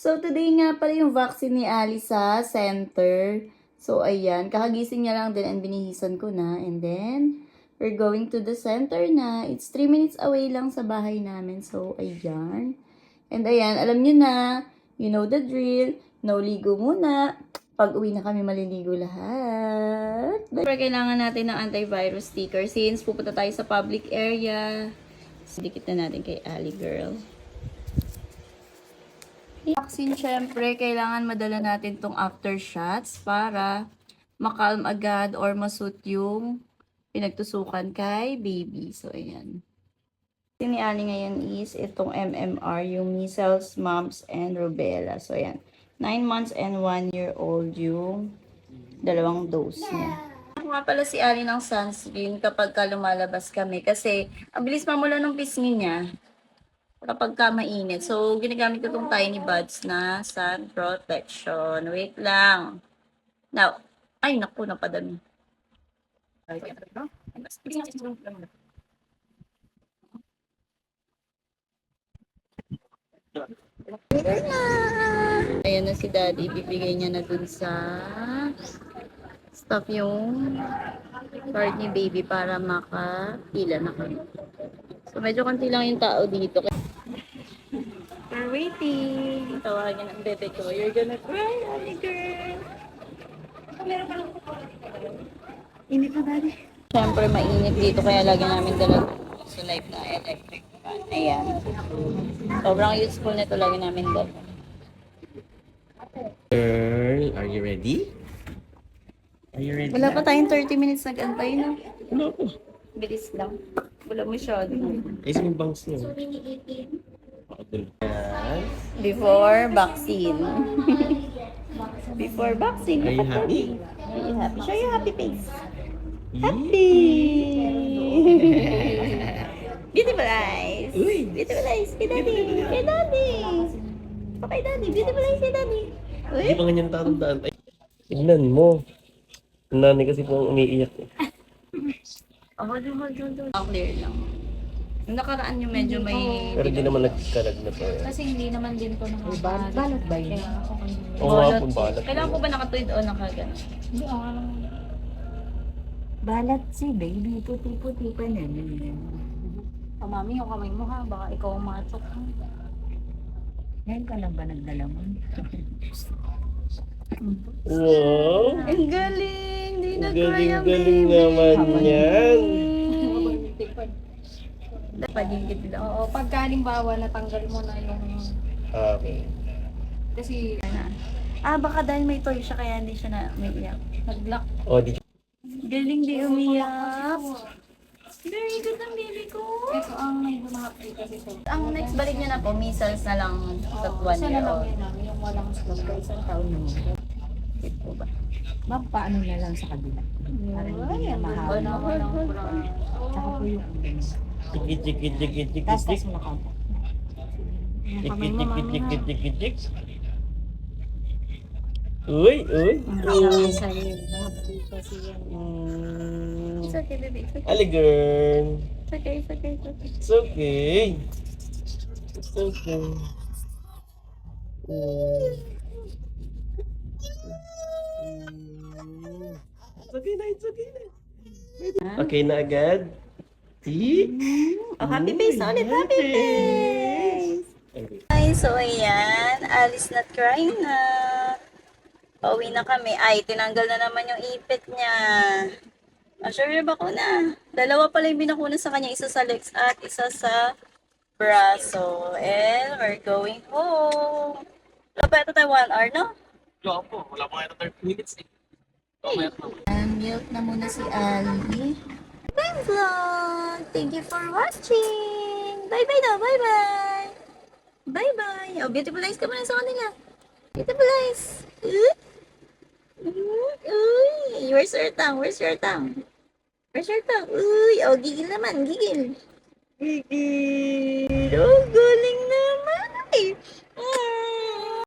So, today nga pala yung vaccine ni Ali sa center. So, ayan. Kakagising niya lang din and binihisan ko na. And then, we're going to the center na. It's 3 minutes away lang sa bahay namin. So, ayan. And ayan, alam niyo na. You know the drill. No ligo muna. Pag uwi na kami, maliligo lahat. Pero kailangan natin ng antivirus sticker since pupunta tayo sa public area. Sidikit na natin kay Ali girl. Vaccine, syempre, kailangan madala natin tong aftershots para makalm agad or masut yung pinagtusukan kay baby. So, ayan. Yung ni Ali ngayon is itong MMR, yung measles, mumps, and rubella. So, ayan. 9 months and 1 year old yung dalawang dose niya. Ako nga pala si Ali ng sunscreen kapag lumalabas kami kasi ang bilis mamula ng pisngi niya kapag mainit. So, ginagamit ko itong Tiny Buds na sun protection. Wait lang. Now, ay naku, napadami. Ayan na si Daddy. Bibigay niya na dun sa stuff yung card ni baby para makapila na kami. So, medyo konti lang yung tao dito. We're waiting. Tawagin ang bebe ko. You're gonna cry, Ali girl. Meron ka lang. Init na, Daddy. Siyempre, mainit dito kaya lagi namin dala sa life na electric fan. Ayan. Sobrang useful nito lagi namin dala. Girl, are you ready? Are you ready? Wala pa tayong 30 minutes nag-antay, no? Ano po? Bilis lang. Wala masyado. Ay, yung bangs niyo. Before vaccine. Before vaccine. Are you happy? Are you happy? Show your happy face. Yeah. Happy! Beautiful eyes. Uy. Beautiful eyes. Kay Daddy. Kay Daddy. Kay Daddy. Beautiful eyes kay Daddy. Uy. Hindi pa ganyan tatandaan. Ay, tignan mo. Ang nanay kasi po ang umiiyak. Hold on. Clear lang. Yung nakaraan yung medyo may... Pero hindi naman nagkalag na po. Kasi hindi naman din ko nakakalat. Balat ba yun? Oo nga po, balat. Kailangan po ba nakatuwid o nakagano? Hindi, balat si baby. Puti-puti pa na. Mami, yung kamay mo ha. Baka ikaw ang matok. Ngayon ka lang ba nagdala mo? Wow! Ang galing! Hindi na Galing-galing naman yan. Paligid lang. Oo, pagka halimbawa natanggal mo na yung... Okay. Kasi Baka dahil may toy siya kaya hindi siya na umiiyak. nag-lock. O, di Galing di umiyak. Very good ang baby ko. Ito ang may dumahapli kasi ito. Ang next balik niya na po, measles na lang sa 1 Isa year na lang old. yun namin, yung walang slot ka isang taon na mo. Ito ba? Ma'am, paano na lang sa kabila? Para hindi na mahal. Tsaka po yung Chiki-chiki-chiki-chiki-chiki. tas mo na contact. Yung kamay mo, mami, ha? Chiki-chiki-chiki-chiki. Uy, uy. Ang sa'yo yung nahapli kasi yan. It's okay, baby. It's okay. Ali girl. It's okay, it's okay, it's okay. It's okay. It's okay. It's okay na, it's okay na. Okay na agad? See? Oh, happy face ulit. Happy face! Okay. Ay, so ayan. Alice not crying na. Pauwi na kami. Ay, tinanggal na naman yung ipit niya. Sure ba ko na? Dalawa pala yung binakuna sa kanya. Isa sa legs at isa sa braso. And we're going home. Wala pa ito tayo 1 hour, no? Wala po. Wala pa kayo 30 minutes eh. Milk na muna si Ali. Bye vlog! Thank you for watching! Bye-bye daw! Bye-bye! Bye-bye! Oh, beautiful eyes ka muna sa kanila. Beautiful eyes! Uy! Where's your tongue? Where's your tongue? Where's your tongue? Uy! Oh, gigil naman! Gigil! Gigil! Oh, galing